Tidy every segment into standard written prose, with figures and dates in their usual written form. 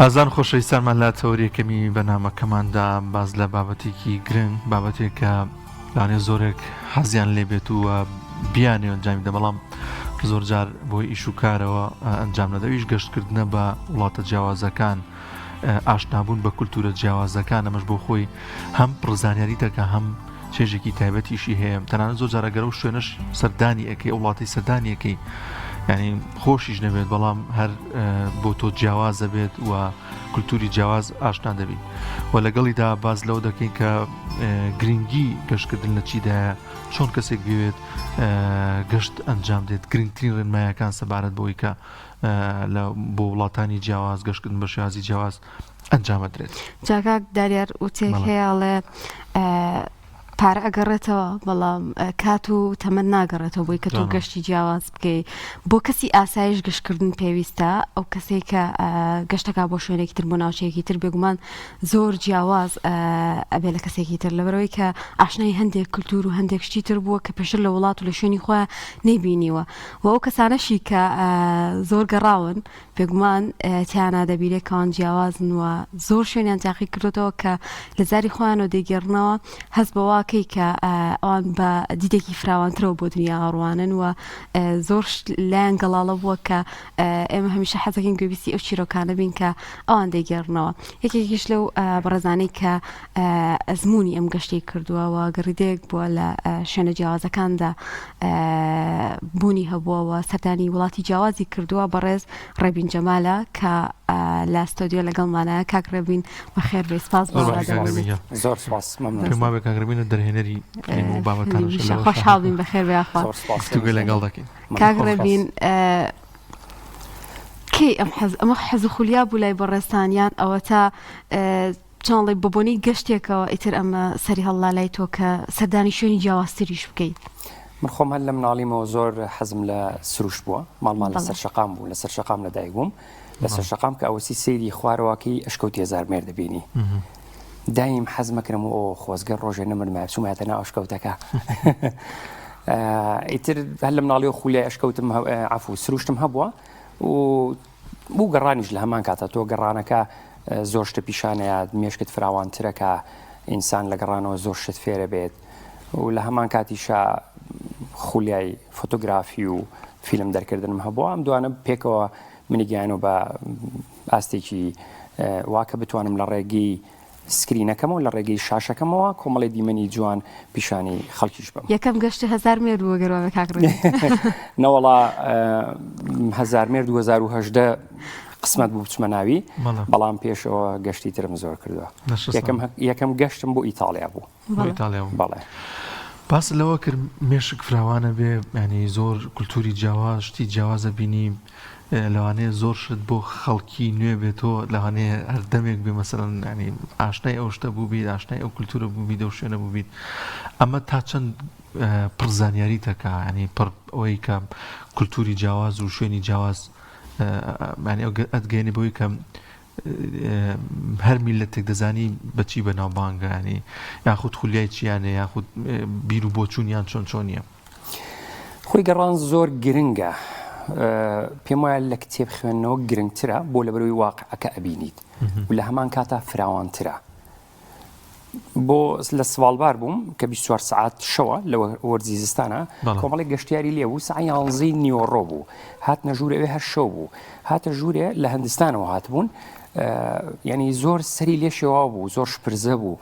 ئازان خۆشەویستانمان لا تەوریەکەمی بەنامەکەماندا باز لە بابەتێکی گرنگ بابەتێک کە لانێ زۆرێک حەزیان لێبێت و بیانێ ئەنجامی دە بەڵام زۆر جار بۆی ئیش و کارەوە ئەنجام نەدەویش گەشتکردنە بە وڵاتە جیاوازەکان ئاشنابوون بە کولتورە جیاوازەکان ئەمەش بۆ خۆی هەم پڕزانیاری دەکە هەم چێژێکی تایبەتیشی هەیە تەنانەت زۆر جارەگەرە و شوێنەش سەردانی ئەەکەی وڵاتی سەردانیەکەی ینی خۆشیش نەبێت بەڵام هەر بۆ تۆ جیاوازە بێت و کولتوری جیاواز ئاشنا دەبین و لەگەڵیدا باز لەو دەکەین کە گرنگی گەشتکردن لە چیدایە چۆن کەسێک بوێت گەشت ئەنجام دێت گرنگترین ڕێنمایەکان سەبارەت بۆی کە بۆ وڵاتانی جیاواز گەشتکردن بە شێوازی جیاواز ئەنجامەدرێت. جاکاک داریار وتێک هەیەڵێ پارە ئەگەڕێتەوە بەڵام کات و تەمەەن ناگەڕێتەوە بۆی کە تۆ گەشتی جیاواز بکەیت بۆ کەسی ئاسایش گەشتکردن پێویستە ئەو کەسێک کە گەشتەکە بۆ شوێنێکی تر بۆ ناوچەیەکی تر بێگومان زۆر جیاواز ئەبێ لە کەسێکی تر لەبەرەوەی کە ئاشنای هەندێک کولتور و هەندێک شتی تر بووە کە پێشتر لە وڵات و لە شوێنی خۆیان نەیبینیوە و ئەو کەسانەشی کە زۆر گەڕاون بێگومان تیانە دەبیرێکەوان جیاوازن و زۆر شوێنیان تاقی کردوتەوە کە لە زاری خۆیان و دەیگەڕنەوە هەست بەوا کە ئەوان بە دیدێکی فراوانترەوە بۆ دنیا ئاڕوانن و زۆر لایەن گەڵاڵە بووە کە ئێمە هەمیشە حەزەکەین گوێبیستی ئەو چیرۆکانە بین کە ئەوان دەیگەڕنەوە یەکێکیش لەو بەڕێزانەی کە ئەزمموی ئەم گەشتی کردووەوە گەڕیدەیەک بووە لە شوێنە جیاوازەکاندا بوونی هەبووەوە سەردانی وڵاتی جیاوازی کردووە بەڕێز ڕێبین جەمالە کە لە ستۆدیۆ لەگەڵمانایە کاک ڕێبین بەخێر بێ سپاس زۆر سپاس کاگربینە دەرهێنەری خۆشحاڵبین بەخێر بێخوا لەگەڵ دەکەین کاک ڕێبین کەی ئەمە حەز و خولیا بوو لای بەڕێستانیان ئەوە تا چۆنڵی ببوونی گەشتێکەوە ئیتر ئەمە سەری هەڵا لای تۆ کە سەردانی شوێنی جیاوازتریش بکەیت من خۆم هەر لە مناڵیمەوە زۆر حەزم لە سروش بووە ماڵمان لەسەر شەقام بوو لەسەر شەقام لەدایک بووم لەسەر شەقام کە ئەوەسی سەیری خوارەوەکەی ئەشکەوتی هەزار دەبینی دایم حەزمەکەم و خۆزگە ڕۆژێ نەمرمە چوومەتە ناو ئەشکەوتەکە ئیتر هەر لە مناڵی و خولیای ئەشکەوتم عەفو سروشتم هەبووە و بوو گەڕانیش لە هەمان کاتە تۆ گەڕانەکە زۆر شتە پیشانەیە مێشکت فراوانترەکە ئینسان لە گەڕانەوە زۆر شت فێرە بێت و لە هەمان کاتیشە خولیای فۆتۆگرافی و فیلم دەرکردنم هەبووە ئەم دوانە پێکەوە منیگەیان و بە ئاستێکی واکە بتوانم لە ڕێگەی سکرینەکەمەوە لە ڕێگەی شاشەکەمەوە کۆمەڵی دیمەنی جوان پیشانی خەڵکیش بم یەکەم گەشت هەزار مێر بووە گەڕاوە کاکڕێ نەوەڵا هەزار مێر 2018 قسمەت بوو بچمە ناوی بەڵام پێشەوە گەشتی ترم زۆر کردووە یەکەم گەشتم بۆ ئیتالیا بوو بەڵێ باس لەوە کرد مێشک فراوانە بێ ینی زۆر کولتوری جیاواز شتی جیاوازە بینی لەوانەیە زۆر شت بۆ خەڵکی نوێ بێتەوە لەوانەیە هەردەمێک بێ مەسەڵەن ینی ئاشنای ئەو شتە بوو بیت ئاشنای ئەو کولتورە بوو بیت ئەو شوێنە بوو بیت ئەمە تا چەند پڕزانیاری دەکا ینی پڕ ئەوەی کە کولتوری جیاواز و شوێنی جیاواز ینی ئەتگەێنێ بۆی کە هەر میلەتێک دەزانی بەچی بەناوبانگە ینی یاخود خولیای چیانە یاخود بیر و بۆچوونیان چۆن چۆنیە خۆی گەڕان زۆر گرنگە پێم وایە لە کتێب خوێندنەوە گرنگترە بۆ لەبەرەوەی واقعەکە ئەبینیت و لە هەمان کاتە فراوانترە بۆ لە سواڵبار بووم کە 24 سعات شەوە لە وەرزی زستانە کۆمەڵی گەشتیاری لێ بوو سعی 11 نیوەڕۆ بوو هاتنە ژوورە ئەوێ هەر شەو بوو هاتە ژوورێ لە هەندستانەوە هاتبوون یعنی زۆر سەری لێ شێوا بوو زۆر شپرزە بوو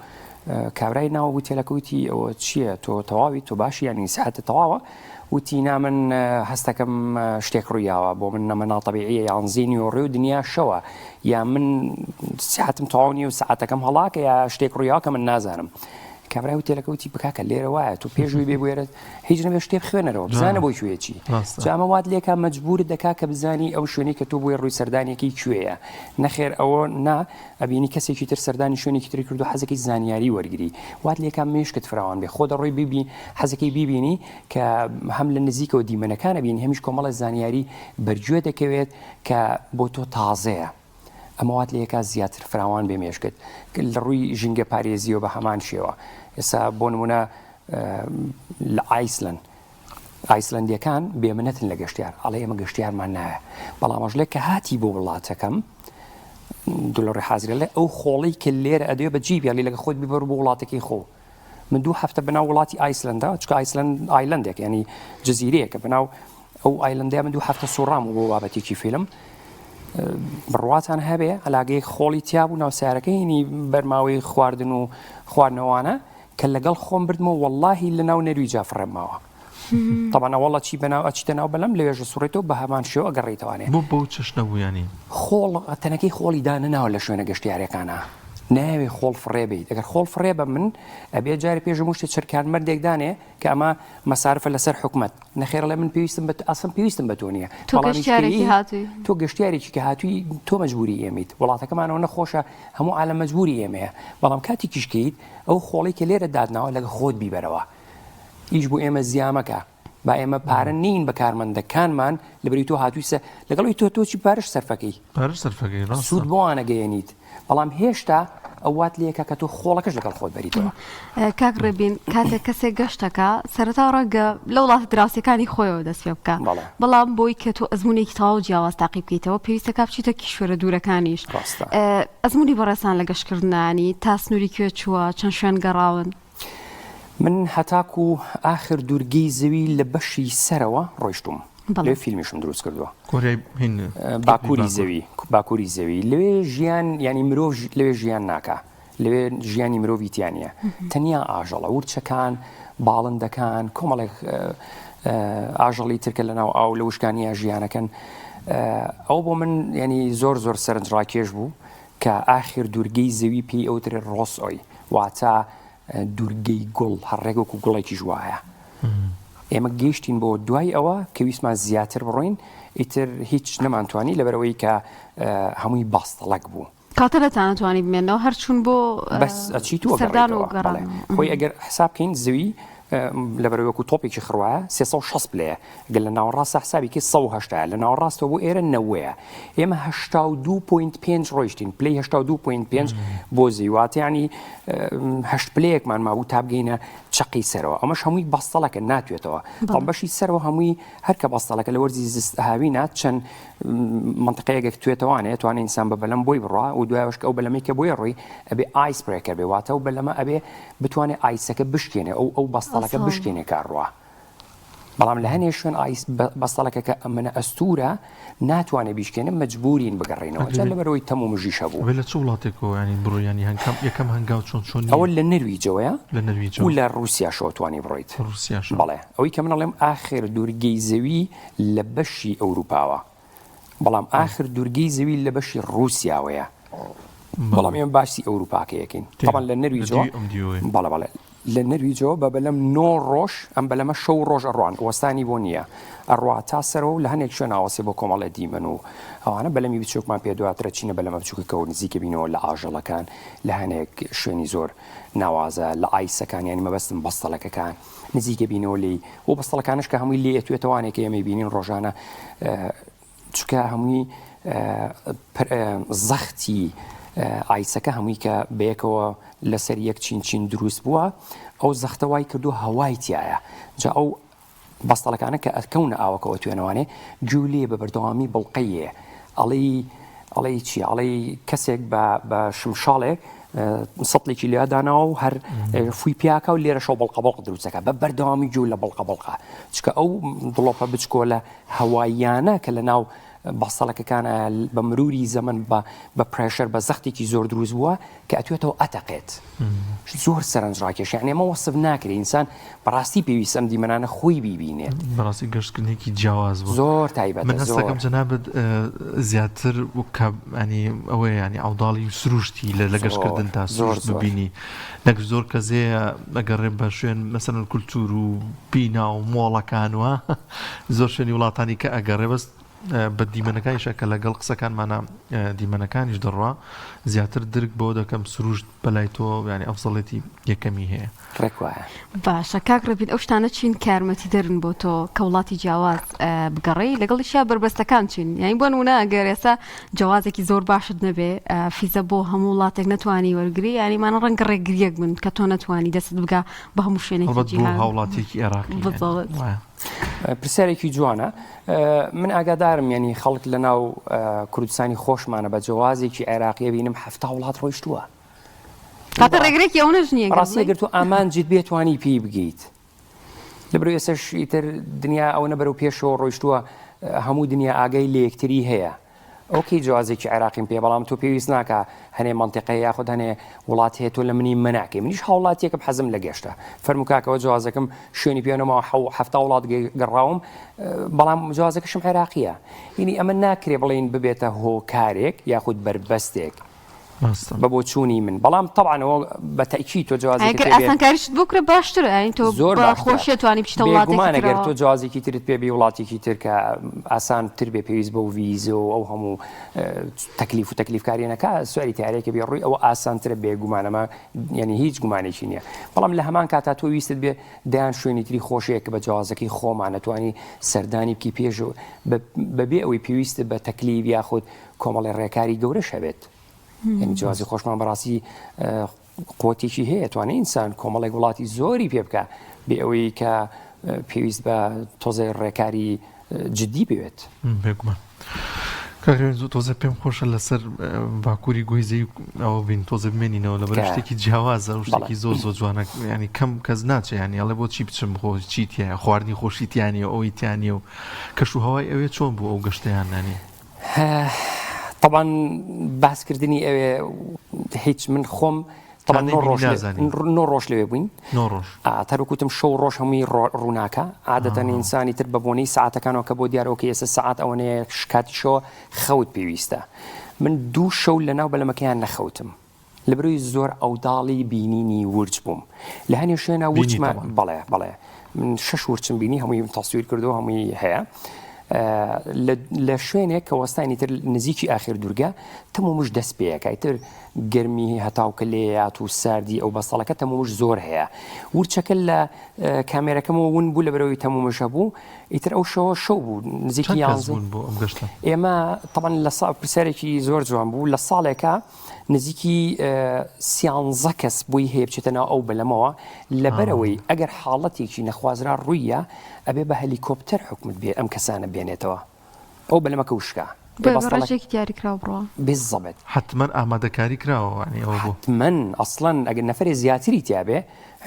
کابرای ناوە بوو تێلەکەوتی ئەوە چییە تۆ تەواوی تۆ باشی ینی سەعاتە تەواوە وتی نامن هەستەکەم شتێک ڕوویاوە بۆ من نەمە ناتەبیعیە یان زینی و ڕێ و دنیا شەوە یا من ساعتم تەواو نیە و ساعتەکەم هەڵاکە یا شتێک ڕوویاوە کە من نازانم کابرای و تێلەکەوتی بکاکە لێرە وایە تو پێشووی بێ بێرە هیچ نەبێ شتێک خوێنەرەوە بزانە بۆی کوێچی جامە وات لێکە مەجبور دەکا کە بزانی ئەو شوێنی کە تۆ بۆی ڕووی سەردانێکی کوێیە نەخێر ئەوە نا ئەبینی کەسێکی تر سەردانی شوێنێکی تری کردو حەزەکەی زانیاری وەرگری وات لێکە مێشکت فراوان بێ خۆ دەڕۆی بیبی حەزەکەی بیبینی کە هەم لە نزیکەوە دیمەنەکانە بینی هەمیش کۆمەڵە زانیاری بەرگوێ دەکەوێت کە بۆ تۆ تازەیە ئەمەوات لە یەکە زیاتر فراوان بێ مێشکت لە ڕووی ژینگە پارێزیەوە بە هەمان شێوە ئێستا بۆ نمونە لە ئایسلەندیەکان بێمنەتن لە گەشتیار ئەڵێ ئێمە گەشتیارمان نایە بەڵام ئەژلێک کە هاتی بۆ وڵاتەکەم دلاری حاضر له ئەو خۆڵی کە لێرە ئەدوێ بە جیبیا لێ لەگە خۆت بیبەر بۆ وڵاتێکی خۆ من 2 هەفتە بەناو وڵاتی ئایسلندا چکە ئایسلند ئایلندێک ینی جززیرەیەکە بەناو ئەو ئایلندیا من 2 هەفتە سوڕام و بۆ بابەتێکی فیلم بڕواتان هەبێ علاگەی خۆڵی تیاب و ناوسارەکە هینی بەرماوەی خواردن و خواردنەوانە کە لەگەڵ خۆم بردمەوە واللهی لە ناو نەرویجا فڕێماوە طبعا وڵات چی بەناو ئەچیتە ناو بەلەم لەوێژە سوڕێتەوە بە هەمان شێوە ئەگەڕێیتەوانێ بۆ چەشنە بوویانی خۆڵ تەنەکەی خۆڵی دانەناوە لە شوێنە گەشتیارەکانە ناوێ خۆڵ فڕێ بیت ئەگەر خۆڵ فڕێ بە من ئەبێ جارێ پێشم شتێ چرکان مردێکدانێ کە ئەمە مەسارفە لەسەر حکومت نەخێر لە من پێویستم ئەسم پێویستم بە تۆ نییە تۆ گەشتیارێکی کە هاتووی تۆ مەجبوری ئێمیت وڵاتەکەمانەوە نەخۆشە هەموو عالم مەجبوری ئێمەیە بەڵام کاتی کیشکیت ئەو خۆڵی کە لێرە دادناوە لەگە خۆت بیبەرەوە هیچ بۆ ئێمە زیامەکە با ئێمە پارە نین بە کارمەندەکانمان لەبەری تۆ هاتوویسە لەگەڵی تۆچی پارش سەرفەکەی سوود بۆوانە گەیەنیت بەڵام هێشتا ئەوات لەکە کە تۆ خۆڵەکەش لەگەڵ خۆت بەریتەوە کاک ڕێبین کاتێک کەسێک گەشتەکە سەرەتا ڕەنگە لە وڵاتە دراوسەکانی خۆیەوە دەست پێ بکە بەڵام بۆی کە تۆ ئەزمونێکی تەواو جیاواز تاقی بکەیتەوە پێویستە بچیتە کیشوەرە دوورەکانیش ئەزمموی بەڕێسان لە گەشتکردنانی تا سنووری کوێ چووە چەند شوێن گەڕاون من هەتاکو و آخر دوورگەی زەوی لە بەشی سەرەوە ڕۆیشتم لێ فیلمیشم دروست کردووە باکووری زەوی لەوێ ژیان ینی مرۆڤ لەوێ ژیان ناکە لەوێ ژیانی مرۆڤیتیانە تەنیا ئاژەڵە ورچەکان باڵندەکان کۆمەڵێک ئاژەڵی ترکە لەناو ئاو لە وشکانیە ژیانەکەن ئەو بۆ من ینی زۆر سەرنجڕاکێش بوو کە آخر دوورگەی زەوی پێی ئەوترێ ڕۆسئۆی واتە دوورگەی گوڵ هەڕێک و گوڵێکی ژوایە ئێمە گەیشتین بۆ دوای ئەوە کە ویسمان زیاتر بڕۆین ئیتر هیچ نەمانتوانی لەبەرەوەی کە هەمووی باستەڵک بوو کاتە دەتانەتوانی بمێنەوە هەرچوون بۆ بەس ئەچیت سەردان و گەڕێ خۆی ئەگەر حساب بکەین زەوی لەبەرەوەکو تۆپێکی خڕوایە 360 پلەیە گەل لە ناوەڕاستە حسابێکی 180 لە ناوەڕاستەوە بۆ ئێرە نەوەیە ئێمە 82.5 ڕۆیشتین پلەی 82.5 بۆ زیواتە ینی 8 پلەیەکمان مابوو تا بگەینە چقی سەرەوە ئەمەش هەمووی بەستەڵەکە ناتوێتەوە بەڵام بەشی سەرەوە هەمووی هەرکە بەستەڵەکە لە وەرزی هاوی نات چەند منطقەیەک توێتەوانێت توانێت ئینسان بە بەلەم بۆی بڕوا و دوایەوەش ئەو بەلەمێکە بۆی ڕۆی ئەبێ ئایس برێکەر بێ واتە و بەلەمە ئەبێ بتوانێت ئایسەکە بشکێنێ ئەو بەستەڵەکە بشکێنێ کارڕوا بەڵام لە هەنێ شوێن بەستەڵەکە کە ئەمەە ئەستورە ناتوانێت بیشکێنە مەجبورین بگەڕێنەوە جا لەبەرەوەی تەم و مژیشە بوو لە چ وڵاتێکەوە ینی بڕۆیانی یەکەم هەنگاو چۆن ئەوە لە نەرویجەوەیە و لە رووسیا شۆتوانی بڕۆیت بەڵێ ئەوەی کە منەڵێم آخر دوورگەی زەوی لە بەشی ئەوروپاوە بەڵام آخر دوورگەی زەوی لە بەشی رووسیاوەیە بەڵام ئێمە باسی ئەوروپاکەیەکین تەمان لە نەرویجەوە بەڵێ لە نەرویجەوە بە بەلەم 9 ڕۆژ ئەم بەلەمە شەو ڕۆژ ئەڕوان وەستانی بۆ نییە ئەڕوا تا سەرەوە لە هەنێک شوێن ئاوەسێ بۆ کۆمەڵە دیمەن و ئەوانە بەلەمی بچووکمان پێ دواترە چینە بەلەمە بچووکەکەەوە نزیکە بینەوە لە ئاژەڵەکان لە هەنێک شوێنی زۆر ناوازە لە ئایسەکان ینی مەبەستم بەستەڵەکەکان نزیکە بینەوە لی بۆ بەستەڵەکانش کە هەمووی لێ ئەتوێتەوانێکە ئێمە بینین ڕۆژانە چکە هەمووی زەختی ئایسەکە هەمووی کە بەیەکەوە لەسەر یەک چین دروست بووە ئەو زەختەوای کردو هەوای تایە جا ئەو بەستەڵەکانە کە ئەکەونە ئاوەکەەوە توێنەوانێ جوولێ بە بەردەوامی بڵقەیە ئەڵێ چی ئەڵێ کەسێک بە شمشاڵێک سەڵێکی لێداناوە و هەر فوی پیاکە و لێرە شەو بەڵقە دروستەکە بە بەردەوامی جوول لە بڵقە چکە ئەو دڵۆپە بچکۆ لە هەواییانە کە لە ناو بەستەڵەکەکانە بە مروری زەمن بە پرێشەر بە زەختێکی زۆر دروست بووە کە ئەتوێتەوە ئەتەقێت زۆر سەرنجڕاکێش یعنی ئەمە وەسف ناکرێت ئینسان بەڕاستی پێویستم دیمەنانە خۆی بیبینێت بەڕاستی گەشتکردنێکی جیاواز بوو زۆر تایبەتە من هەستەکەم جەنابەت زیاتر ینی ئەوەیە ینی ئەوداڵی سروشتی لە گەشتکردن تا سروشت ببینی نەک زۆر کەسەیە ئەگەڕێ بە شوێن مەسەرەن کولتور و بینا و مۆڵەکانوە زۆر شوێنی وڵاتانی کە ئەگەڕێ بەست بە دیمەنەکانیشە کە لەگەڵ قسەکانمانە دیمەنەکانیش دەڕوا زیاتر درک بۆ دەکەم سروشت بەلای تۆ ینی ئەفزەڵێتی یەکەمی هەیە باشە کاک ڕەبین ئەو شتانە چین کارمەتی دەرن بۆ تۆ کە وڵاتی جیاواز بگەڕێی لەگەڵیشیا بربەستەکان چین یانی بۆ نمونە ئەگەر ئێستا جیاوازێکی زۆر باشت نەبێ فیزە بۆ هەموو وڵاتێک نەتوانی وەرگری ینیمانە ڕەنگە ڕێگریەک بن کە تۆ نەتوانی دەست بگا بە هەموو شوێنێکی جیهان هاوڵاتێکی عێراقی پرسیارێکی جوانە من ئاگادارم ینی خەڵک لە ناو کوردستانی خۆشمانە بە جوازێکی عێراقیە بینم 7 وڵات ڕۆیشتووە هاتە ڕێگرێکی ئەوەش نییە ڕاستی گرت و ئامانجیت بێتوانی پێی بگەیت لەبرو ئێسش ئیتر دنیا ئەوە بەرەو پێشەوە ڕۆیشتووە هەموو دنیا ئاگەی لە یەکتری هەیە ئۆکی جوازێکی عێراقیم پێ بەڵام تۆ پێویست ناکە هەنێ منتیقی یاخود هەنێ وڵات هەیە تۆ لە منی مناکەی منیش هاوڵاتیەکە حەزم لە گەشتە فەرمو کاکەوە جوازەکەم شوێنی پێێنەوە 7 وڵات گەڕاوم بەڵام جوازەکەشم عێراقیە یعنی ئەمە ناکرێ بڵێن ببێتە هۆکارێک یاخود بربەستێک بە بۆ چوونی من بەڵام طبعاەوە بە تاکی تۆ جوازەکەیکاریشت بکرە باشترە ئەین تۆ زۆر خۆشیە توانی بچیتە وڵاتێکگەر تۆ جوازێکی ترت پێبی وڵاتێکی ترکە ئاسان تر بێ پێویست بە و ویزە و ئەو هەموو تەکلیف و تەکلیفکارێنەکە سواری تارێکە بێ ڕووی ئەوە ئاسانترە بێگومانەمە ینی هیچ گومانێکی نییە بەڵام لە هەمان کاتا تۆ ویستت بێ دایان شوێنی تری خۆشەیەکە بە جوازەکەی خۆمانەتوانی سەردانی بکی پێش بەبێ ئەوەی پێویستە بە تەکلیف یاخود کۆمەڵی ڕێکاری گەورە شەبێت یعنی جوازی خۆشمان بەڕاستی قوتێکی هەیە توانێت ئینسان کۆمەڵێک وڵاتی زۆری پێ بکە بێ ئەوەی کە پێویست بە تۆزای ڕێکاری جدی بوێت بێگومان تۆزە پێم خۆشە لەسەر باکووری گوێزەی ئەوە بین تۆزە بمێنینەوە لە بەر شتێکی جیاوازە و شتێکی زۆر زۆر جوانە ینی کەم کەس ناچێ ینی ئەڵێ بۆ چی بچم خۆ چیتیە خواردنی خۆشیتیانی و ئەویتیانی و کەش و هەوای ئەوێ چۆن بوو ئەو گەشتیان نانی طبعا باسکردنی ئەوێ هیچ من خۆم نۆ ڕۆژ لەوێ بووین تەرکوتم شەو ڕۆژ هەمووی ڕووناکە عادەتەن ئینسانی تر بە بۆنەی ساعتەکانەوە کە بۆ دیارەوەکە ئێستا ساعت ئەوەنەیە شکاتیشەوە خەوت پێویستە من 2 شەو لەناو بەلەمەکەیان نەخەوتم لەبەروی زۆر ئەوداڵی بینینی ورج بووم لە هەنێ شوێنە ورچمە بەڵێ من 6 ورچم بینی هەمووی تەسویر کردو هەمووی هەیە لە شوێنێک کە وەستانی تر نزیکی ئاخر دوورگە تەمومش دەست پێەکە تر گەرمی هەتاوکە لێات و ساردی ئەو بەستەڵەکە تەمومش زۆر هەیە ورچەکە لە کامێرەکەمەوە ون بوو لە بەرەوەی تەمومشە بوو ئیتر ئەو شەو بوو نزیکی ئێمە طبعا لە پرسیارێکی زۆر جوان بوو لە ساڵێکە نزیکی 13 کەس بووی هەیە بچێتە ناو ئەو بەلەمەوە لەبەرەوەی ئەگەر حاڵەتێکی نەخوازرا ڕوویە ئەبێ بە هەلیکۆپتەر حکومت بێ ئەم کەسانە بێنێتەوە ئەو بەلەمەکە وشکە ڕۆژێکی دیاریکراوە بڕەوە بێزەبێت حتمما ئامادەکاری کراوە من ئەسڵەن ئەگەر نەفرێ زیاتری تیابێ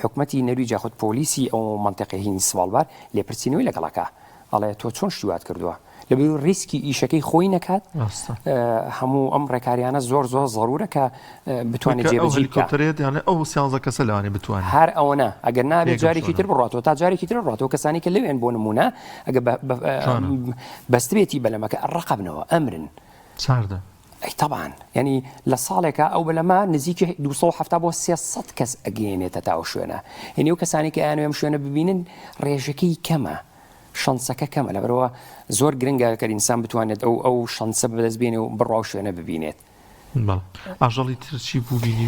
حکومەتی نەرویج یاخود پۆلیسی ئەو منتیقی هین سواڵبار لێپرسینەوەی لەگەڵەکە ئەڵێ تۆ چۆن شتیوات کردووە لەبەر ریسکی ئیشەکەی خۆی نەکات هەموو ئەم ڕێکاریانە زۆر زەڕورە کە بتوانێت جێبەجێ بکات ئەو 13 کەسە لەوانێ بتوانێت هەر ئەوەنە ئەگەر نابێت جارێکی تر بڕاتەوە تا جارێکی تر ڕاتەوە کەسانی کە لەوێن بۆ نمونە ئەگە بەستبێتی بەلەمەکە ڕقبنەوە ئەمرن چاردە ئەی تەبان ینی لە ساڵێکە ئەو بەلەمە نزیکی 270 بۆ 300 کەس ئەگەێنێتە تا شوێنە هێنی و کەسانی کە یانوێ ئەم شوێنە ببینن ڕێژەکەی کەمە شانسەکە کەمە لەبەرەوە زۆر گرنگە کە ئینسان بتوانێت ئەو شانسە بەدەست بێنێ و بڕاو شوێنە ببینێت ئاژەڵی ترچی بوو بینی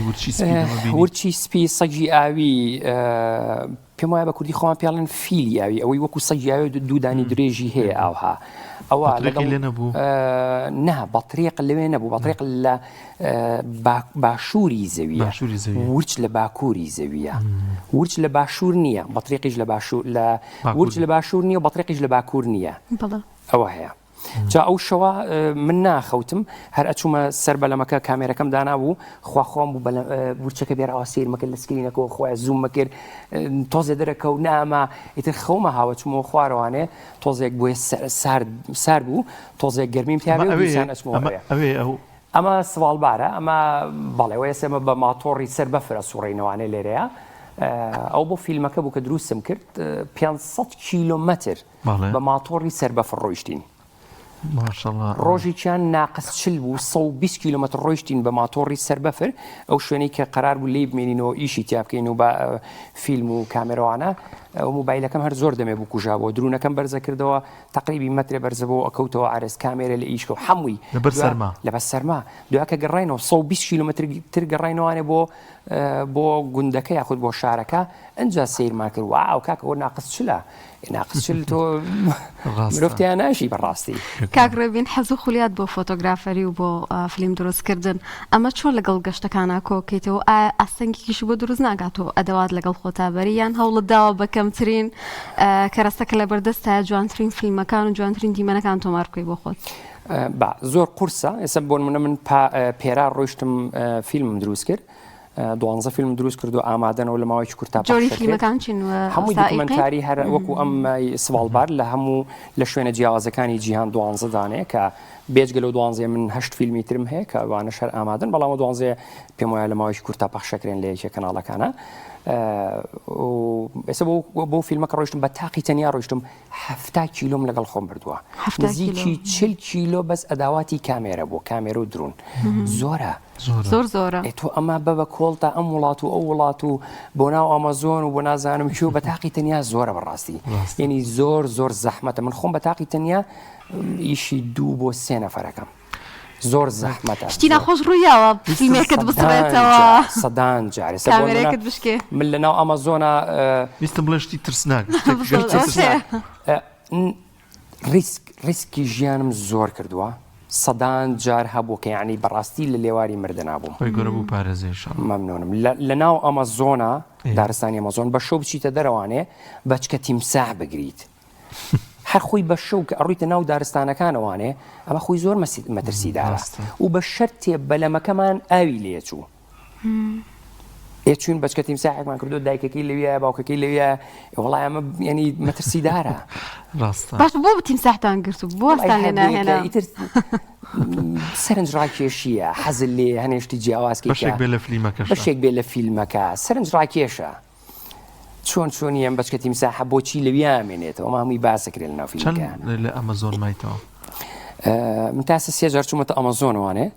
ورچی سپی سەگی ئاوی پێم وایە بە کوردی خۆیان پێڵێن فیلی ئاوی ئەوەی وەکو سەگی ئاوی دوودانی درێژی هەیە ئاوها ئەوە لێ نەبوو نه بەطرێق لەوێ نەبوو بەطرێق لە باشووری زەویە ورچ لە باکووری زەویە ورچ لە باشوور نییە بەطرێقیش لە ورچ لە باشوور نییە و بەطرێقیش لە باکوور نییە ئەوە هەیە جا ئەو شەوە من ناخەوتم هەر ئەچوومە سەر بەلەمەکە کامێرەکەم دانابوو خواخۆم بوو ورچەکە بێرەوە سیرمەکرد لە سکرینەکەەوە خۆیان زووممە کرد تۆزێ دەرەکە و نامە ئیتر خەومە هاوە چمەوە خوارەوانێ تۆزێک بۆیە سار بوو تۆزێک گەرمیم پیاوێ ئەمە سواڵبارە ئەمە بەڵێ ئێسمە بە ماتۆڕی سەر بەفرە سوڕینەوانێ لێرەیە ئەو بۆ فیلمەکە بوو کە دروستم کرد 500 کیلۆمەتر بە ماتۆڕی سەر بەفر ڕۆیشتین ڕۆژێکیان ناقەس چل بوو 120 کیلۆمەتر ڕۆیشتین بە ماتۆڕی سەر بەفر ئەو شوێنەی کە قەرار بوو لێ بمێنینەوە ئیشی تیا بکەین و بە فیلم و کامێرەوانە ئەو موبایلەکەم هەر زۆر دەمێ بوو کوژابەوە درونەکەم بەرزە کردەوە تقریبی مەترێ بەرزەبەوە ئەکەوتەوە ئارێز کامێرە لە ئیشکە و هەمووی لەبەر سەرما دوکە گەڕینەوە 120 کیلۆمەتر تر گەڕینەوانێ بۆ گوندەکە یاخود بۆ شارەکە ئەنجا سیرمان کرد واو کاکەەوە ناقەس چلە ناقص تۆ مرۆڤتیان ناشی بەڕاستی. کاگڕێبین حەزوو خولیات بۆ فۆتۆگرافەری و بۆ فیلم دروستکردن ئەمە چۆن لەگەڵ گەشتەکانە کۆکەیتەوە ئایا ئەستەنگێکیش بۆ دروست ناگاتەوە ئەدەوات لەگەڵ خۆتابەری یان هەوڵت داوە بە کەمترین کەرەستەکە لە بەردەستە جوانترین فیلمەکان و جوانترین دیمەنەکان تۆمار بکەی بۆ خۆت؟ زۆر قورسە ئێستا بۆ نمونە من پێرا ڕۆیشتم فیلمم دروست کرد 12 فیلم دروست کرد و ئامادەنەوە لە ماوەیەکی کورتا جۆری فیلمەکان چین هەمووی دوکمنتاری هەر وەکو ئەم سواڵبار لە هەموو لە شوێنە جیاوازەکانی جیهان 12 دانەیە کە بێجگە لەو 12 من 8 فیلمی ترم هەیە کە ئەوانەش هەر ئامادەن بەڵام 12 پێم وایە لە ماوەیەکی کورتا پەخشەکرێن لە یەکێک کەناڵەکانە. ئێستا بۆ فیلمەکە ڕۆیشتم بە تاقی تەنیا ڕۆیشتم 70 کیلۆم لەگەڵ خۆم بردووە نزیکی 40 کیلۆ بەس ئەداواتی کامێرە بۆ کامێرە و درون زۆرە زۆرە تۆ ئەمە بە کۆڵتە ئەم وڵات و ئەو وڵات و بۆ ناو ئەمەزۆن و بۆ نازانم چوو بە تاقی تەنیا زۆرە بەڕاستی یعنی زۆر زەحمەتە من خۆم بە تاقی تەنیا ئیشی 2 بۆ 3 نەفەرەکەم زۆر زەحمەتە شتی ناخۆش ڕوویاوە فیلمێکت بسڕێتەوە سەدان جارێ کامێرەیەکت بشکێ من لە ناو ئەمەزۆنە ویستم بڵێ شتی ترسناک ریسکی ژیانم زۆر کردووە سەدان جار هەبوو کە یعنی بەڕاستی لە لێواری مردە نابووم خۆی گەورە بوو پارێزێش مەمنونم لە ناو ئەمەزۆنە دارستانی ئەمەزۆن بە شەو بچیتە دەرەوانێ بەچکە تیمساح بگریت هەر خۆی بە شەو کە ئەڕوویتە ناو دارستانەکانەوانێ ئەمە خۆی زۆر مەترسیدارە و بە شەرتێ بەلەمەکەمان ئاوی لێچوو چوون بەچکە تیمساحێکمان کردو دایکەکەی لەویە باوکەکەی لەویە وڵای ئەمە ینی مەترسیدارە باش بۆ تیمساحتان گرت و بۆستان لێ ناهێنا سەرنج ڕاکێشیە حەزل لێ هەنێشتی جیاوازکە بەشێک بێ لە فیلمەکە سەرنج ڕاکێشە چۆن ئەم بەچکە تیمساحە بۆچی لەویە مێنێتەوە هەمووی باسەکرێت لە ناو فیلمەکە لە ئەمەزۆن مایتەوە من تاسە 3 جار چوومەتە ئەمەزۆنوانێ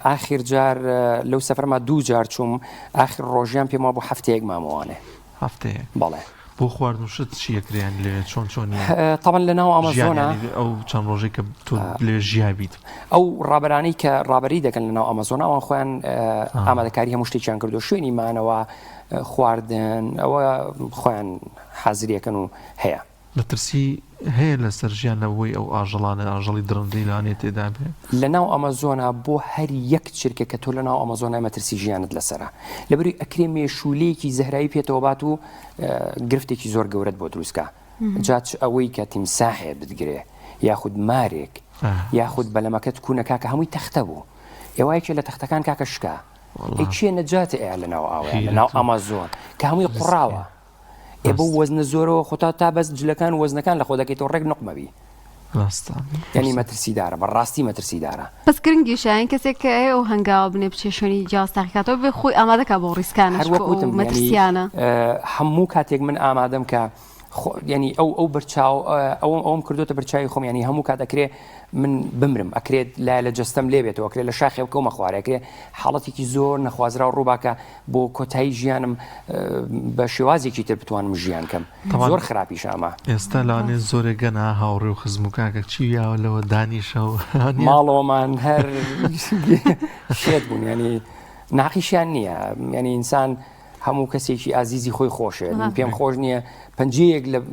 ئاخر جار لەو سەفرما 2 جار چووم ئاخر ڕۆژیان پێم بۆ هەفتەیەک مامەوانێ هەفتەیە بەڵێ بۆ خواردن شت چیەکریان لێ چۆنی تاڵەن لە ناو ئەمەزۆنە ئەو چەند ڕۆژێک کە تۆ لێ ژیابیت ئەو ڕابەرانەی کە ڕابەری دەکەن لە ناو ئەمەزۆن ئەوان خۆیان ئامادەکاری هەموو شتێکیان کردو شوێنی مانەوە خواردن ئەوە خۆیان حازریەکەن و هەیە مەترسی هەیە لەسەر ژیانەوەی ئەو ئاژەڵانە ئاژەڵی درڕندەی لانێت تێدا بێ لە ناو ئەمەزۆنە بۆ هەر یەک چرکە کە تۆ لە ناو ئەمەزۆنە مەترسی ژیانت لەسەرە لەبەروی ئەکرێ مێشولەیەکی زەهرایی پێتەوە بات و گرفتێکی زۆر گەورەت بۆ دروستکە جات ئەوەی کە تیمساحێ بتگرێ یاخود مارێک یاخود بەلەمەکەت کوونەکە کە هەمووی تەختە بوو ئێوایەکێ لە تەختەکان کاکە شکا چێ نەجاتە ئێ لە ناو ئاوە لە ناو ئەمەزۆن کە هەمووی قوڕاوە بۆ وەزنە زۆرەوە خۆتا تا بەس جلەکان وەزنەکان لە خۆ دەکەیتەوە ڕێک نقمەبی ینی مەترسیدارە بەڕاستی مەترسیدارە بەس گرنگی شایان کەسێک کە ئەو هەنگاوە بنێ بچێ شوێنی جیاوازتاقیکاتەوە بێ خۆی ئامادەکە بۆ ڕیسکانە مەترسیانە هەموو کاتێک من ئامادەم کە ینی ئەو بەرچاو ئەوم کردوتە بەرچاوی خۆم ینی هەموو کات ئەکرێ من بمرم ئەکرێت لە جەستەم لێ بێتەوە ئەکرێت لە شاخێ بکەومە خوارێکرێ حاڵەتێکی زۆر نەخوازرا و ڕووباکە بۆ کۆتایی ژیانم بە شێوازێکی تر بتوانم ژیان کەم زۆر خراپیش ئەمە ئێستا لەوانێ زۆرێک گەنا هاوڕێ و خزموکاکە چیاوە لەوە دانیشە و ماڵەوەمان هەر شێت بوون ینی ناقیشیان نییە ینی ئینسان هەموو کەسێکی ئازیزی خۆی خۆشێت پێم خۆش نییە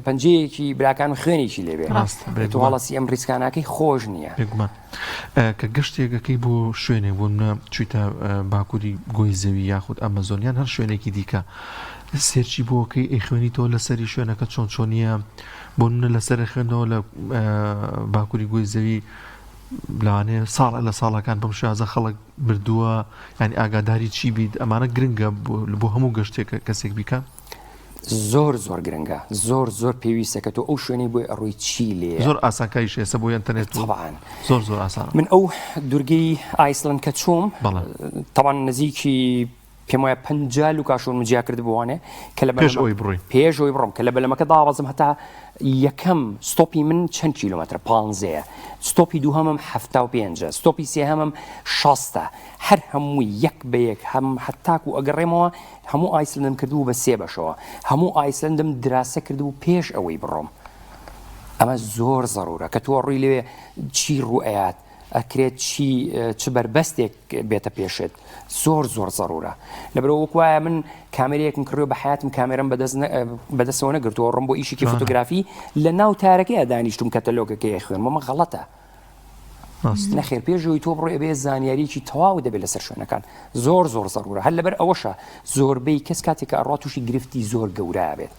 پەنجەیەکی براکان خوێنێکی لێبێ توڵەسی ئەم ڕیسکاناکەی خۆش نییە کە گەشتێکەکەی بۆ شوێنێک بوون چیتە باکووری گۆی زەوی یاخود ئەمەزۆنیان هەر شوێنێکی دیکە سێرچی بۆکەی ئەی خوێنی تۆ لەسەری شوێنەکە چۆنیە بۆ منە لەسەر خوێنەوە لە باکووری گۆی زەوی لەوانێ ساڵ لە ساڵەکان بەم شازە خەڵک بردووە ینی ئاگاداری چی بیت ئەمانە گرنگە بۆ هەموو گەشتێکە کەسێک بیکە زۆر گرنگە زۆر پێویستە کە تۆ ئەو شوێنەی بۆی ئەڕووی چی لێ زۆر ئاسانکاریش ێستا بۆ ئینتەرنێت زۆر ئاسان من ئەو دوورگەی ئایسلند کە چووم تەوان نزیکی پێم وایە 50 لوکاشۆن مجیا کرد بوانێ کە لە پێشەوەی بڕۆم کە لە بەلەمەکە داوازم هەتا یەکەم ستۆپی من چەند کیلومتر 15 ستۆپی دووهەمم 75 ستۆپی سێهەمم 60 هەر هەمووی یەک بە یەک هەم حتاک و ئەگەڕێمەوە هەموو ئایسلندم کردو بە 3 بەشەوە هەموو ئایسلندم دراسە کردو پێش ئەوەی بڕۆم ئەمە زۆر زەڕورە کە تۆ ڕووی لێوێ چی ڕوئەیات ئەکرێت چ بربەستێک بێتە پێشت زۆر زەڕورە لەبەرەوە وایە من کامێرەیەکم کڕیەوە بە حیاتم کامێرەم بەدەستەوە نەگرتووە ڕم بۆ ئیشێکی فۆتۆگرافی لە ناو تارەکەی دانیشتم کەتەلۆگەکەی خوێن مەمە غەڵەتە نەخێر پێشەوەی تۆ بڕۆی ئەبێ زانیاریی تەواو دەبێت لەسەر شوێنەکان زۆر زەڕورە هەر لەبەر ئەوەشە زۆربەی کەس کاتێکە ئەڕات تووشی گرفتی زۆر گەورە بێت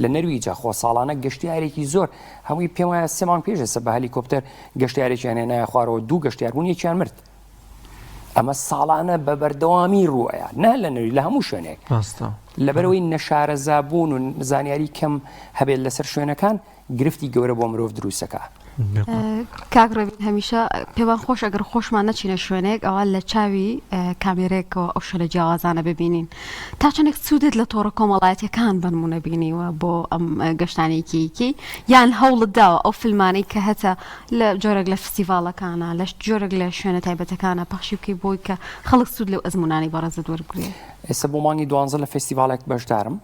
لە نەرویجا خۆ ساڵانە گەشتیارێکی زۆر هەمووی پێم وایە 3 مانگ پێشە بە هەلیکۆپتەر گەشتیارێکیان هێنایە خوارەوە 2 گەشتیار بوون یەکیان مرد ئەمە ساڵانە بە بەردەوامی ڕوایە نه لە نەروی لە هەموو شوێنێک لەبەرەوەی نەشارەزابوون و زانیاری کەم هەبێت لەسەر شوێنەکان گرفتی گەورە بۆ مرۆڤ دروستەکە کاگڕێبین هەمیشە پێوان خۆش ئەگەر خۆشمان نەچینە شوێنێک ئەوە لە چاوی کامێرێکەوە ئەو شوێنە جیاوازانە ببینین تا چەندێک سوودت لە تۆڕە کۆمەڵایەتیەکان بنمونە بینیوە بۆ ئەم گەشتانێکیکی یان هەوڵت داوە ئەو فیلمانەی کە هەتا لە جۆرەك لە فستیڤالەکانە لە جۆرەك لە شوێنە تایبەتەکانە پەخشی بکەی بۆی کە خەڵک سوود لەو ئەزمونانی بەڕێزت وەربگرێت ئێستا بۆ مانگی 12 لە فستیڤالێک بەشدارم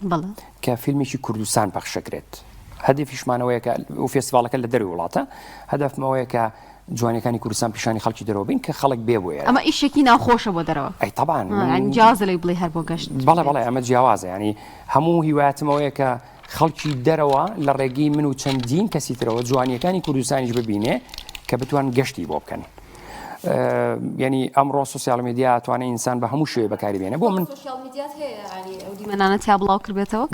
کە فیلمێکی کوردستان پەخشەکرێت هەدفیشمانەوەیە کە ئەو فێستیڤالەکە لە دەروی وڵاتە هەدفمەوەیە کە جوانەکانی کوردستان پیشانی خەڵکی دەرەوە بین کە خەڵک بێ بۆیە ئەمە ئیشێکی ناخۆشە بۆ دەرەوە ئەی تەبان جیازە لەی بڵێ هەر بۆ گەشت بەڵێ ئەمە جیاوازە ینی هەموو هیواتمەوەیە کە خەڵکی دەرەوە لە ڕێگەی من و چەندین کەسی ترەوە جوانیەکانی کوردستانیش ببینێ کە بتوان گەشتی بۆ بکەن ینی ئەمڕۆ سوسیال میدیا توانێت ئینسان بە هەموو شوێ بەکاری بێنێ بۆ من دیمەنانە تا بڵاو کردێتەوە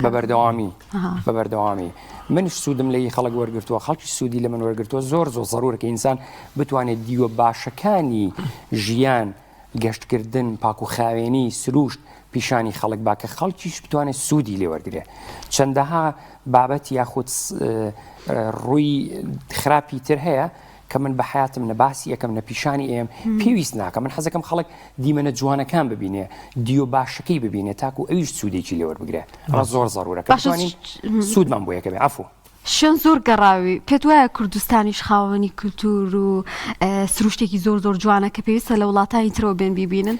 بە بەردەوامی منش سوودم لی خەڵک وەرگرتووە خەڵکی سوودی لە من وەرگرتووە زۆر زەڕورە کە ئینسان بتوانێت دیوە باشەکانی ژیان گەشتکردن پاک و خاوێنی سروشت پیشانی خەڵک با کە خەڵکیش بتوانێت سوودی لێ وەرگرێ چەندەها بابەت یاخود ڕووی خراپی تر هەیە کە من بە حیاتم نەباسی یەکەم نە پیشانی ئێم پێویست ناکە من حەزەکەم خەڵک دیمەنە جوانەکان ببینێ دیۆ باشەکەی ببینێت تاکو ئەویش سوودێکی لێ وەربگرێ ئەمە زۆر زەڕورە کە بتوانین سوودمان بۆ یەکە بێ عەفو شوێن زۆر گەڕاوی پێت وایە کوردستانیش خاوەنی کولتور و سروشتێکی زۆر جوانە کە پێویستە لە وڵاتانی ترەوە بێن بیبینن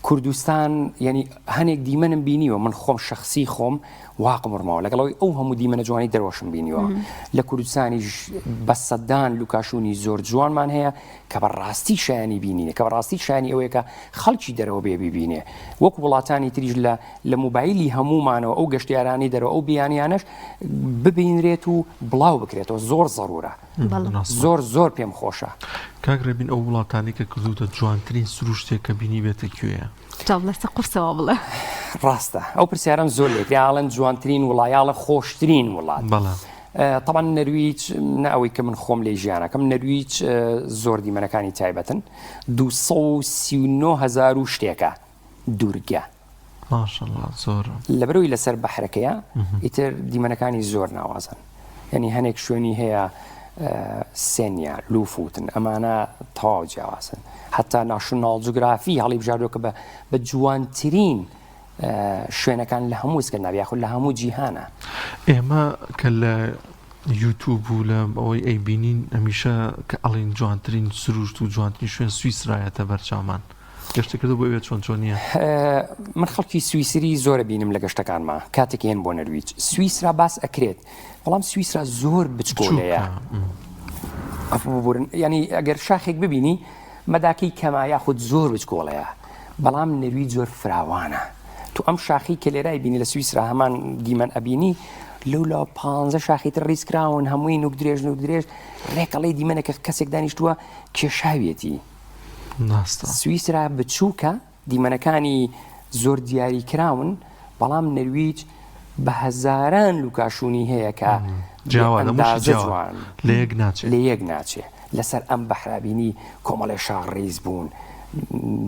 کوردستان ینی هەنێک دیمەنم بینیوە من خۆم شخصی خۆم واقم ڕمەوە لەگەڵەوەی ئەو هەموو دیمەنە جوانی دەرەوەشم بینیوە لە کوردستانیش بە سەدان لوکاشوونی زۆر جوانمان هەیە کە بەڕاستی شایانی بینینێ کە بەڕاستی شایانی ئەوەیە کە خەڵکی دەرەوە بێ ببینێ وەکو وڵاتانی تریش لە موبایلی هەمومانەوە ئەو گەشتیارانی دەرەوە ئەو بیانیانش ببینرێت و بڵاو بکرێتەوە زۆر زەڕورە زۆر پێم خۆشە کاگڕێبین ئەو وڵاتانی کە کردوتە جوانترین سروشتێک کە بینی بێتە کوێیە لەسە قورسەوە بڵێ ڕاستە ئەو پرسیارم زۆر لێکیاڵەن جوانترین وڵایاڵە خۆشترین وڵات طبعا نەرویج ناوەی کە من خۆم لێ ژیانەکەم نەرویج زۆر دیمەنەکانی تایبەتن 239,000 و شتێکە دوورگە زۆر لەبەرەوەی لەسەر بەحرەکەیە ئیتر دیمەنەکانی زۆر ناوازن یعنی هەنێک شوێنی هەیە سێنیا لوفوتن ئەمانە تەواو جیاوازن حتا ناشناڵ جوگرافی هەڵی بژاردۆکە بە جوانترین شوێنەکان لە هەموو سکەندناڤیا یاخود لە هەموو جیهانە ئێمە کە لە یوتیوب و لە ئەوەی ئەیبینین ئەمیشە کە ئەڵین جوانترین سروشت و جوانترین شوێن سویسرایەتە بەرچاومان گەشتەکردو بۆ ئەوێت چۆن چۆنیە من خەڵکی سویسری زۆرە بینم لە گەشتەکانما کاتێک هێن بۆ نەرویج سویسرا باس ئەکرێت بەڵام سویسرا زۆر بچکۆلەیە ینی ئەگەر شاخێک ببینی مەداکەی کەما یاخود زۆر بچکۆڵەیە بەڵام نەرویج زۆر فراوانە تو ئەم شاخی کە لێرای بینی لە سویسرا هەمان دیمەن ئەبینی لەولا 15 شاخیتر ڕیسکراون هەمووی نوک درێژ ڕێکەڵی دیمەنێکە کەسێک دانیشتووە کێشاویەتی سویسرا بچووکە دیمەنەکانی زۆر دیاری کراون بەڵام نەرویج بە هەزاران لوکاشوونی هەیە کە جوان لە یەک ناچێ لەسەر ئەم بەحرابینی کۆمەڵێ شاڕ ڕیز بوون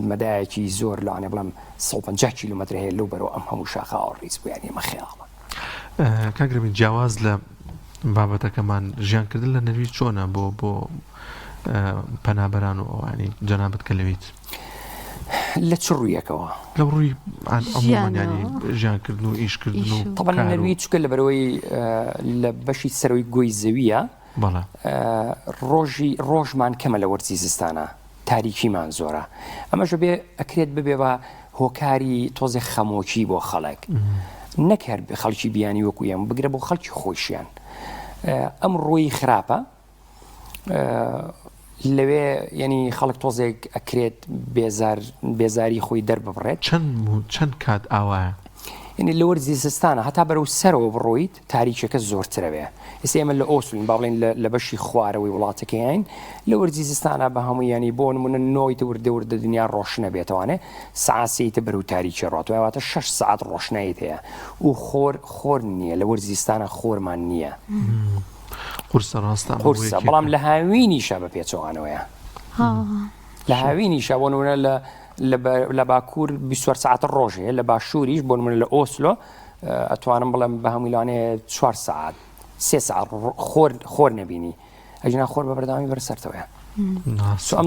مەدایەکی زۆر لەوانێ بڵام 150 کیلومتر هەیە لەو بەرەوە ئەم هەموو شاخە ڕیز بوو یانێ مەخیاڵە کاگرێبین جیاواز لە بابەتەکەمان ژیانکردن لە نەرویج چۆنە بۆ پەنابەران و ئەوانی جەنابەت کە لەویت لە چ ڕوویەکەوە لە ڕووی ئەمومانی ژیانکردن و ئیشکردن و طبعا نەرویج چکە لەبەرەوەی لە بەشی سەرەوەی گۆی زەویە ڕۆژمان کەمە لە وەرزی زستانە تاریکیمان زۆرە ئەمەش بێ ئەکرێت ببێ بە هۆکاری تۆزێ خەمۆکی بۆ خەڵک نەکەر خەڵکی بیانی وەکو ئێمە بگرە بۆ خەڵکی خۆشیان ئەم ڕۆی خراپە لەوێ ینی خەڵک تۆزێک ئەکرێت بێزاری خۆی دەرببڕێت چەند کات ئاوایە ینی لە وەرزی زستانە هەتا بەرەو سەرەوە بڕۆیت تاریکەکە زۆرترەوێ ئێستا ئێمە لە ئۆسلین با بڵێن لە بەشی خوارەوەی وڵاتەکەیین لە وەرزی زستانە بە هەموو ینی بۆ نمونە نۆیتە وردە دنیا ڕۆشنە بێتوانێ سعاسیتە بەرەو تاریکی ڕاتواتە 6 ساعت ڕۆشنایت هەیە و خۆر نییە لە وەرزی زستانە خۆرمان نییە قورسە ڕاستە قورسە بەڵام لە هاوینیشە بە پێچەوانەوەیە لە هاوینیشە بۆ نمونە لە باکوور 24 ساعت ڕۆژ هەیە لە باشووریش بۆ نمونە لە ئۆسلۆ ئەتوانم بڵێم بە هەموویلانێ 4 ساعت 3 ساعت خۆر نەبینی ئەجنا خۆر بە بەرداوامی بەرسەرتەوەیە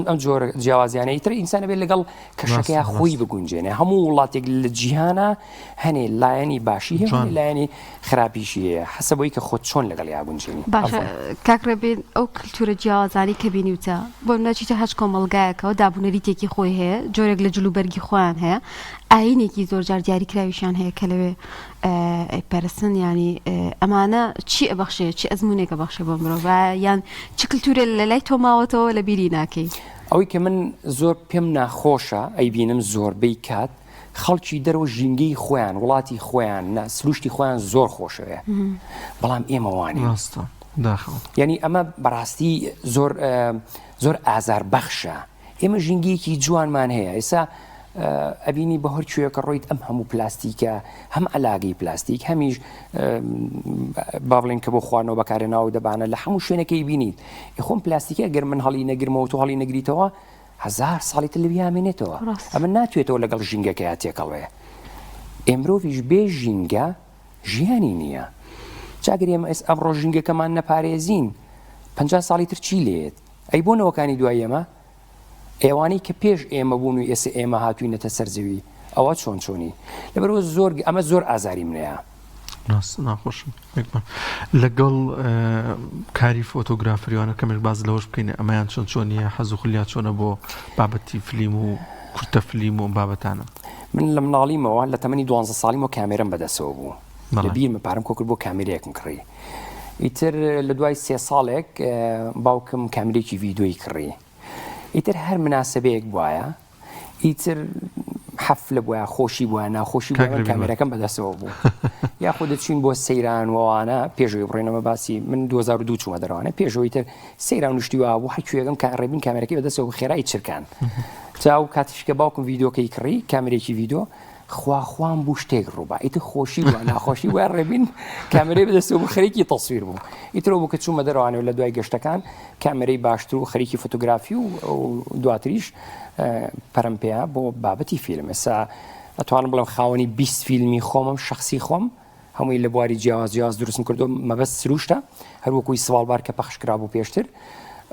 ئەم جۆرە جیاوازیانەی تر ئینسانە بێت لەگەڵ کەشەکەی خۆی بگونجێنێ هەموو وڵاتێک لە جیهانە هەنێ لایەنی باشی هەیە لایەنی خراپیشی هەیە حەسەبەوەی کە خۆت چۆن لەگەڵ یاگونجێنی باشە کاکڕێبێن ئەو کللتورە جیاوازانی کە بینیوتە بۆ ناچیتە هەچ کۆمەڵگایەکەەوە دابوونەریتێکی خۆی هەیە جۆرێک لە جلوبەرگی خۆیان هەیە ئاینێکی زۆرجار دیاری کراویشان هەیە کە لەوێ پەرستن ینی ئەمانە چی ئەبەخشێ چی ئەزمونێکە بەخشێ بۆ مرۆڤ یان چ کللتورە لە لای تۆماوەتەوە لە بیری ناکەی ئەوەی کە من زۆر پێم ناخۆشە ئەی بینم زۆربەی کات خەڵکی دەرەوە ژینگەی خۆیان وڵاتی خۆیان سروشتی خۆیان زۆر خۆشەوێ بەڵام ئێمە وانی ینی ئەمە بەڕاستی زۆر ئازار بەخشە ئێمە ژینگەیەکی جوانمان هەیە ئێستا ئەبینی بە هەرکوێکە ڕۆیت ئەم هەموو پلاستیکە هەم ئەلاگەی پلاستیک هەمیش با بڵێن کە بۆ خواردنەوە بەکارهێناوە دەبانە لە هەموو شوێنەکەی بینیت خۆم پلاستیکە گەر من هەڵی نەگرمەوە تو هەڵی نەگریتەوە 1000 ساڵی تر لەوی هامێنێتەوە ئەمە ناتوێتەوە لەگەڵ ژینگەکە تێکەڵێ ئێمرۆڤیش بێ ژینگە ژیانی نییە چاگەر ئێمە ئەمڕۆ ژینگەکەمان نەپارێزین 50 ساڵی تر چی لێت ئەی بۆ نەوەکانی دوای ئێمە ئێوانەی کە پێش ئێمە بوون و ئێستا ئێمە هاتووینەتە سەرزەوی ئەوە چۆنی لەبەرەوە ئەمە زۆر ئازاری منەیە ناخۆشم لەگەڵ کاری فۆتۆگرافریوانە کەمێک باز لەوەش بکەین ئەمەیان چۆنیە حەز و خولیا چۆنە بۆ بابەتی فلیم و کورتە فلیم و بابەتانە من لە مناڵیمەوە لە تەمەنی 12 ساڵیمەوە کامێرەم بەدەستەوە بوو لە بیرمە پارەم کۆکرد بۆ کامێرەیەکم کڕی ئیتر لە دوای 3 ساڵێک باوکم کامێرێکی ڤیدیۆی کڕی ئیتر هەر مناسبەیەک بواە ئیتر حەفلە بووە خۆشی بووە ناخۆشی بووە کامێرەکەم بەدەستەوە بوو یاخۆ دەچین بۆ سەیران وانە پێشەوەی بڕێنەوە باسی من 2002 چوومە دەڕوانە پێشەوەی تر سەیران نوشتی وە بوو هەرکوێکم ڕێبین کامێرەکەی بەدەستەوە خێرایی چرکان تا کاتیشکە باوکم ڤیدیۆکەی کڕی کامێرێکی ڤیدیۆ خواخوام بوو شتێک ڕووبا ئیتر خۆشی بووە ناخۆشی وای ڕێبین کامێرەی بەدەستەوە بوو خەریکی تەسویر بوو ئیترەوە بوو کە چوومە دەڕوانەوە لە دوای گەشتەکان کامێرەی باشتر و خەریکی فۆتۆگرافی و دواتریش پەرم پێیا بۆ بابەتی فیلم ئێستا ئەتوانم بڵێم خاوەنی 20 فیلمی خۆمم شخصی خۆم هەمووی لە بواری جیاواز دروستم کردو مەبەست سروشتە هەروەکوی سواڵبار کە پەخشکرا بوو پێشتر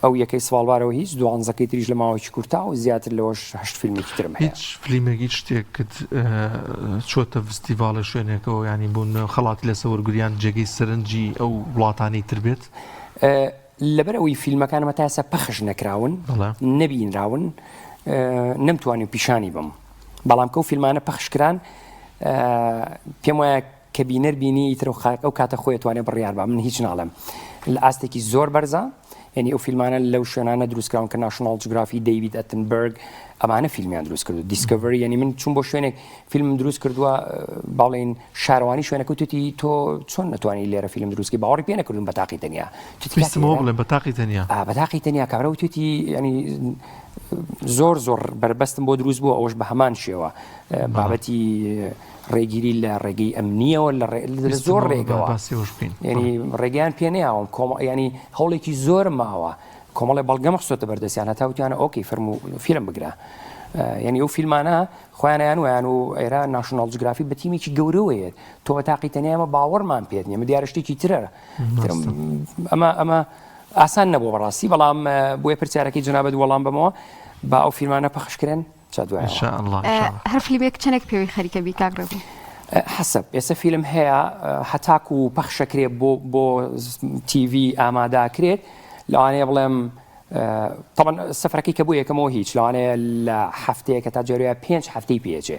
ئەو یەکەی سواڵبارەوە هیچ دوانزەکەی تریش لە ماوەیەکی کورتا و زیاتر لەوەش 8 فیلمێکی ترم هەیە هیچ فیلمێکی شتێکت چۆتە فستیڤالە شوێنێکەوە ینی بوون خەڵاتی لەسەر وەرگریان جێگەی سەرنجی ئەو وڵاتانەی تر بێت لەبەر ئەوەی فیلمەکانمە تا ئێستا پەخش نەکراون نەبینراون نەمتوانی پیشانی بم بەڵام کە ئەو فیلمانە پەخشکران پێم وایە کە بینەر بینی ئیتر ئەو کاتە خۆی توانێت بڕیار بە من هیچ ناڵم لە ئاستێکی زۆر بەرزە ینی ئەو فیلمانە لەو شوێنانە دروستکراون کە ناشناڵ جوگرافی دەیوید ئەتنبەرگ ئەمانە فیلمیان دروست کردو دیسکەڤری ینی من چوون بۆ شوێنێک فیلم دروست کردووە باڵێن شارەوانی شوێنەکە توتی تۆ چۆن نتوانانی لێرە فیلم دروستکە باوەڕی پێ نەکردون بەتاقی تەنیا بەتاقی تەنیا بەتاقی تەنیا کابرا و توتی ینی زۆر بربەستم بۆ دروست بوو ئەوەش بە هەمان شێوە بابەتی ڕێگیری لە ڕێگەی ئەمنیەوە لە زۆر ڕێگەوە ینی ڕێگەیان پێ نەیاوم ینی هەوڵێکی زۆر ماوە کۆمەڵی بەڵگەمە خسۆتە بەردەستیان هەتاوتیانە ئۆکەی فەرمو فیلم بگرە ینی ئەو فیلمانە خۆیانیان ویان و ئێرە ناشناڵ جوگرافی بە تیمێکی گەورەوەیەت تۆ بەتاقی تەنیا ئەمە باوەڕمان پێت نیە دیارە شتێکی ترە ئەمە ئاسان نەبوو بەڕاستی بەڵام بۆیە پرسیارەکەی جنابەت وەڵام بمەوە با ئەو فیلمانە پەخشکرێن هەر فیلمێک چەندێک پێوی خەریکە بی کاگڕێبوو حەسەب ئێستا فیلم هەیە هەتاکو و پەخشەکرێت بۆ تیڤ ئاماداکرێت لەوانەیە بڵێم طبعا سەفرەکەی کە بوو یەکەمەوە هیچ لەوانەیە لە هەفتەیەکە تا جاروایە 5 هەفتەی پێچێ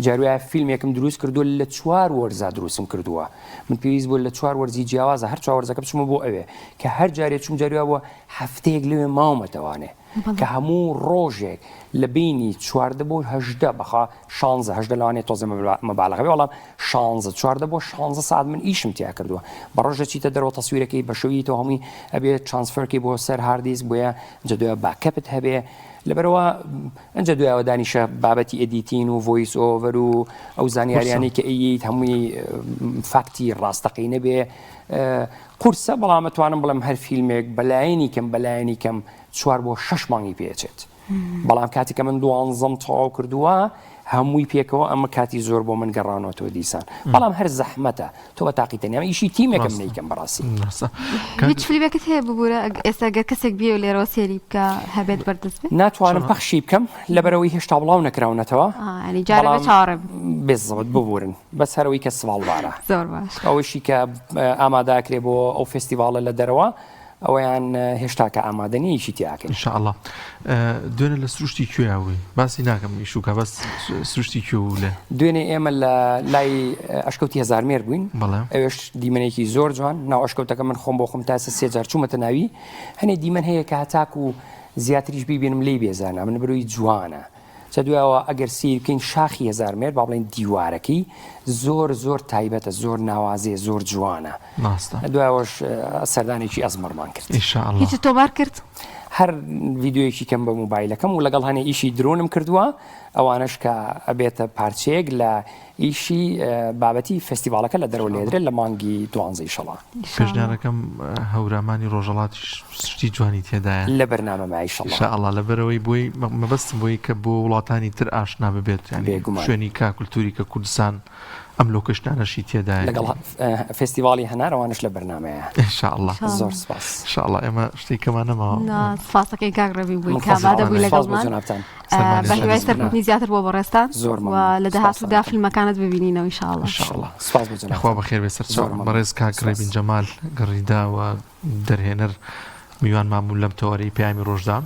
جاروایە فیلمێکم دروست کردو لە 4 وەرزە دروستم کردووە من پێویست بوو لە 4 وەرزی جیاوازە هەر 4 وەرزەکە بچمە بۆ ئەوێ کە هەر جارێک چوم جاروایە بووە هەفتەیەک لەوێ ماومەتەوانێ کە هەموو ڕۆژێک لە بینی 14 بۆ 18 بەخوا 16 لەوانێت تۆزە مەبالغەبێ وەڵام 16 14 بۆ 16 ساعت من ئیشم تیا کردووە بە ڕۆژە چیتە دەرەوە تەسویرەکەی بە شەوی تۆ هەمووی ئەبێ ترانسفەرکی بۆ سەر هاردیسک بۆیە ئەنجە دوێ باکەپت هەبێ لەبەرەوە ئەنجە دوایەوە دانیشە بابەتی ئەدیتین و ڤۆیس ئۆڤەر و ئەو زانیاریانی کە ئەیت هەمووی فاکتی ڕاستەقی نەبێ قورسە بەڵام ئەتوانم بڵێم هەر فیلمێک بەلایەنی کەم 4 بۆ 6 مانگی پێچێت بەڵام کاتی کە من 12 تەواو کردووە هەمووی پێکەوە ئەمە کاتی زۆر بۆ من گەڕانەوە دیسان بەڵام هەر زەحمەتە تۆ بە تاقیتەنی ئەمە ئیشی تیمێکم نیکەم بەڕاستی هیچ فیلمێکت هەیە ببوورە ئێستا گەر کەسێک بیە و لێرەوە سێری بکە هەبێت بەردەست بێت ناتوانم پەخشی بکەم لەبەرەوەی هێشتا بڵاو نەکراونەتەوە ینی جارە بە چاڕم بێزەوت ببورن بەس هەرەوەی کە سواڵوارە زۆر باش ئەوەشی کە ئاماداکرێ بۆ ئەو فستیڤالە لە دەرەوە ئەویان هێشتا کە ئامادەنیشی تیاکەن انشاءالله دوێنێ لە سروشتی کوێیاوی باسی ناکەم ئیشوکە بەس سروشتی کوێ لێ دوێنێ ئێمە لە لای ئەشکەوتی هەزارمێر بووین ئەوێش دیمەنێکی زۆر جوان ناو ئەشکەوتەکە من خۆم بۆ خۆم تاسە 3000 چوومەتە ناوی هەنێ دیمەن هەیە کە هەتاک و زیاتریش بیبێنم لی بێزانە من بروی جوانە چە دوایەوە ئەگەر سیر بکەین شاخی هەزارمێر با بڵێن دیوارەکەی زۆر تایبەتە زۆر ناوازێ زۆر جوانە دوایەوەش سەردانێکی ئەزمەرمان کرد ئینشاءالله هیچ تۆمار کرد هەر ڤیددیویەکی کەم بە موبایلەکەم و لەگەڵ هەنێ ئیشی درۆنم کردووە ئەوانش کە ئەبێتە پارچەیەک لە ئیشی بابەتی فستیڤالەکە لە دەرەوە لێدرێت لە مانگی 12 شەڵا پێشنیارەکەم هەورامانی ڕۆژەڵاتی شتی جوانی تێدایە لە بەرنامەمای ئینشاءالله لەبەرەوەی بۆی مەبەستم بۆی کە بۆ وڵاتانی تر ئاشنا ببێت شوێنی کا کولتوری کە کوردستان ئەم لۆکەشتانەشی تێدایە لەگەڵ فستیڤالی هەنارەوانش لە بەرنامەیە ئینشاءالله زۆر سپاس ئینشاءالله ئێمە شتێکەمان نەماوە سپاسەکەی کاگڕەوی بووی کابادە بووی لەگەڵمان بە هیوای سەرکەوتنی زیاتر بۆ بەڕێستان و لە داهاتوودا فیلمەکانت ببینینەوە ئینشاءالله سپاس خوا بەخێر بێ سەر بەڕێز کاگڕێ بن جەمال گەڕیدا و دەرهێنەر میوان مامون لەم تەوەرەی پەیامی ڕۆژدا